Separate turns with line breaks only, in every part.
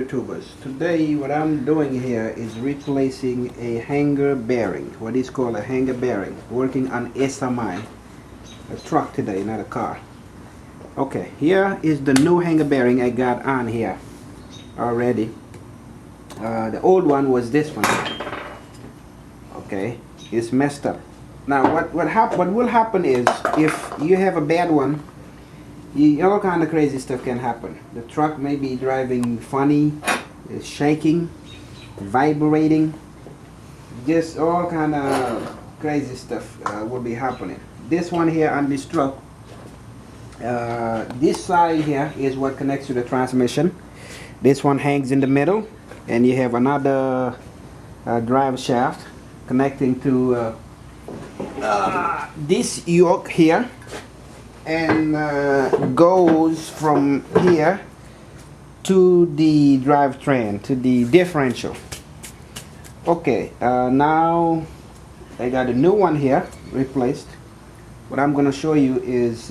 YouTubers. Today what I'm doing here is replacing a hanger bearing, what is called a hanger bearing, working on SMI, a truck today, not a car. Okay, here is the new hanger bearing I got on here already. The old one was this one. Okay, it's messed up. Now what will happen is, if you have a bad one, all kind of crazy stuff can happen. The truck may be driving funny, shaking, vibrating, just all kind of crazy stuff will be happening. This one here on this truck, this side here is what connects to the transmission. This one hangs in the middle, and you have another drive shaft connecting to this yoke here, and goes from here to the drivetrain, to the differential. Okay, now I got a new one here replaced. What I'm gonna show you is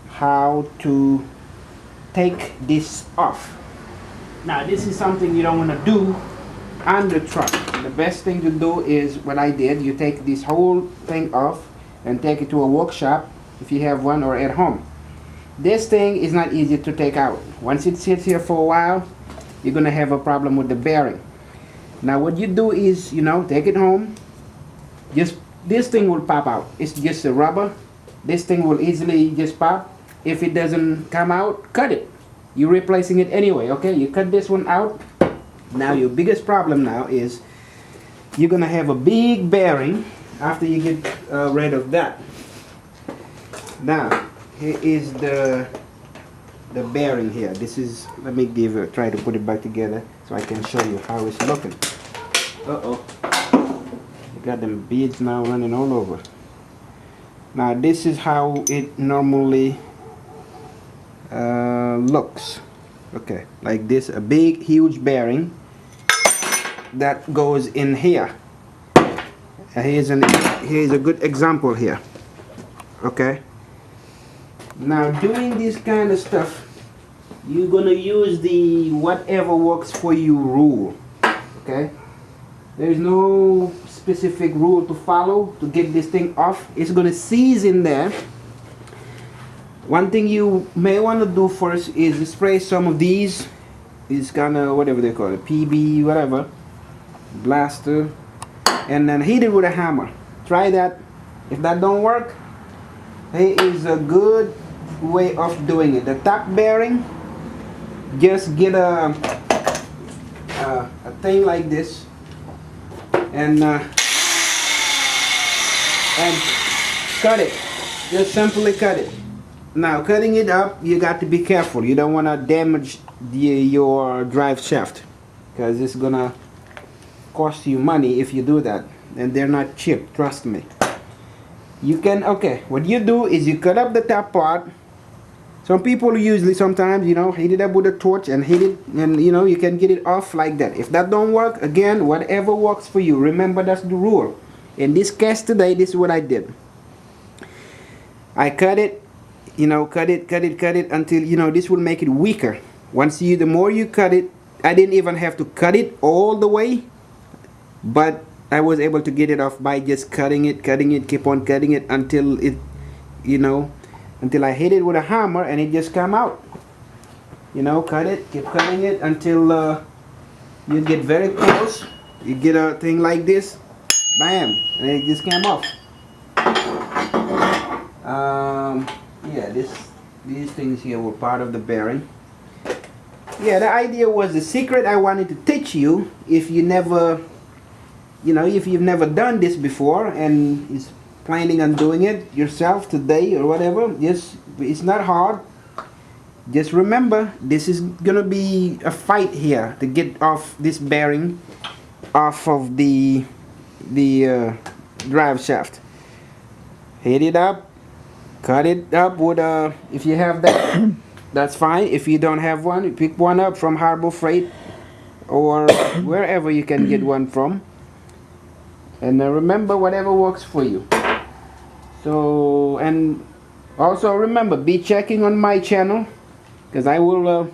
how to take this off. Now this is something you don't want to do on the truck. The best thing to do is what I did. You take this whole thing off and take it to a workshop if you have one, or at home. This thing is not easy to take out. Once it sits here for a while, you're gonna have a problem with the bearing. Now what you do is, take it home. Just this thing will pop out. It's just a rubber. This thing will easily just pop. If it doesn't come out, cut it. You're replacing it anyway, okay? You cut this one out. Now your biggest problem now is you're gonna have a big bearing after you get rid of that. Now here is the bearing here. This is, let me try to put it back together so I can show you how it's looking. You got them beads now running all over. Now this is how it normally looks. Okay, like this, a big huge bearing that goes in here. Here's a good example here. Okay, now doing this kind of stuff, you're gonna use the whatever works for you rule. Okay, there's no specific rule to follow to get this thing off. It's gonna seize in there. One thing you may want to do first is spray some of these kind of, whatever they call it, PB whatever, blaster, and then hit it with a hammer. Try that. If that don't work, here is a good way of doing it. The top bearing, just get a thing like this, and cut it. Just simply cut it. Now cutting it up, you got to be careful. You don't want to damage your drive shaft, because it's gonna cost you money if you do that, and they're not cheap, trust me. You can, okay, what you do is you cut up the top part. Some people usually sometimes, heat it up with a torch and hit it, and you can get it off like that. If that don't work, again, whatever works for you. Remember, that's the rule. In this case today, this is what I did. I cut it, cut it until, this will make it weaker. The more you cut it, I didn't even have to cut it all the way, but I was able to get it off by just cutting it, keep on cutting it until it, until I hit it with a hammer and it just come out. Cut it, keep cutting it until you get very close. You get a thing like this, bam, and it just came off. Yeah, these things here were part of the bearing. Yeah, the idea was, the secret I wanted to teach you, if you never, if you've never done this before and is planning on doing it yourself today or whatever, it's not hard. Just remember, this is gonna be a fight here to get off this bearing off of the drive shaft. Hit it up. Cut it up with if you have that, that's fine. If you don't have one, you pick one up from Harbor Freight or wherever you can get one from. And remember, whatever works for you. So, and Also remember, be checking on my channel, because I will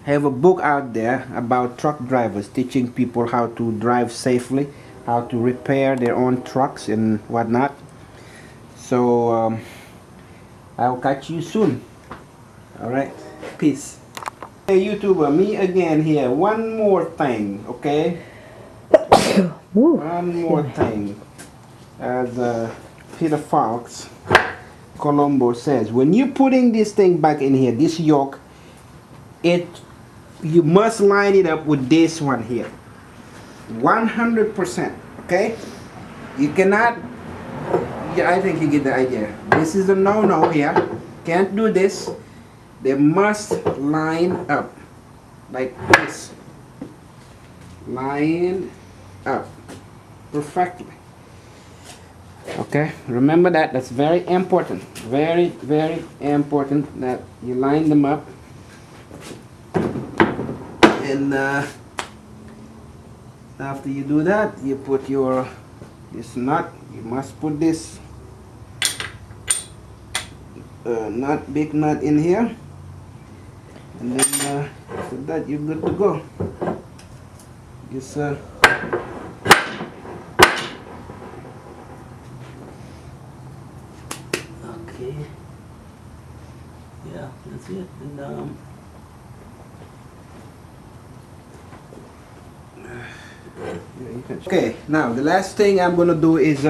have a book out there about truck drivers, teaching people how to drive safely, how to repair their own trucks and whatnot. So I'll catch you soon. Alright, peace. Hey YouTuber, me again here. One more thing, okay? One more thing. As Peter Fox Colombo says, when you're putting this thing back in here, this yoke, you must line it up with this one here. 100%, okay? You cannot, yeah, I think you get the idea. This is a no-no here. Can't do this. They must line up like this. Line up perfectly. Okay, remember that. That's very important. Very, very important that you line them up. And after you do that, you put this nut. You must put this big nut in here, and then after that you're good to go. Just okay, yeah, that's it. And okay, now the last thing I'm gonna do is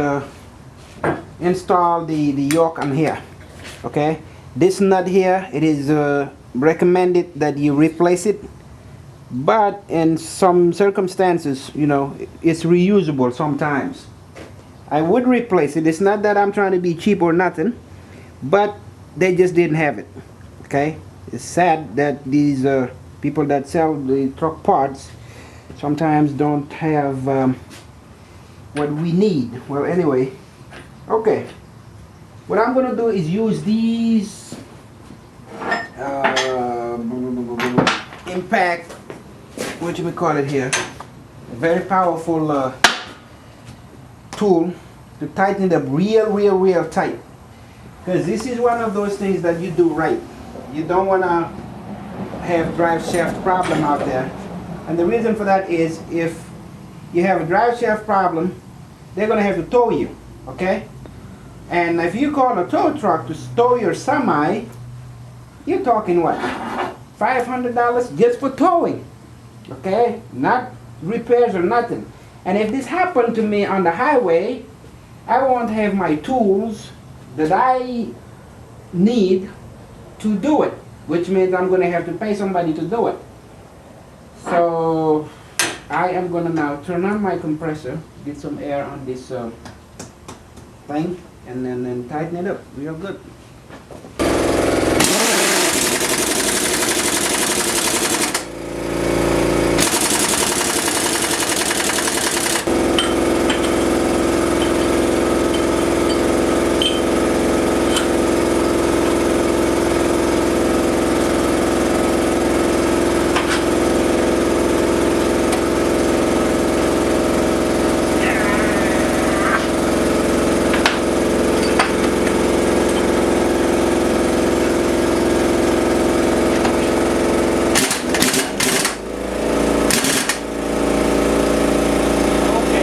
install the yoke on here. Okay, this nut here, it is recommended that you replace it, but in some circumstances, you know, it's reusable sometimes. I would replace it. It's not that I'm trying to be cheap or nothing, but they just didn't have it. Okay, it's sad that these people that sell the truck parts sometimes don't have what we need. Well, anyway, okay, what I'm gonna do is use these impact, what you call it here, a very powerful tool to tighten it up real tight, because this is one of those things that you do right. You don't want to have drive shaft problem out there. And the reason for that is, if you have a drive shaft problem, they're going to have to tow you, okay? And if you call a tow truck to tow your semi, you're talking what? $500 just for towing, okay? Not repairs or nothing. And if this happened to me on the highway, I won't have my tools that I need to do it, which means I'm going to have to pay somebody to do it. So I am going to now turn on my compressor, get some air on this thing, and then tighten it up real good.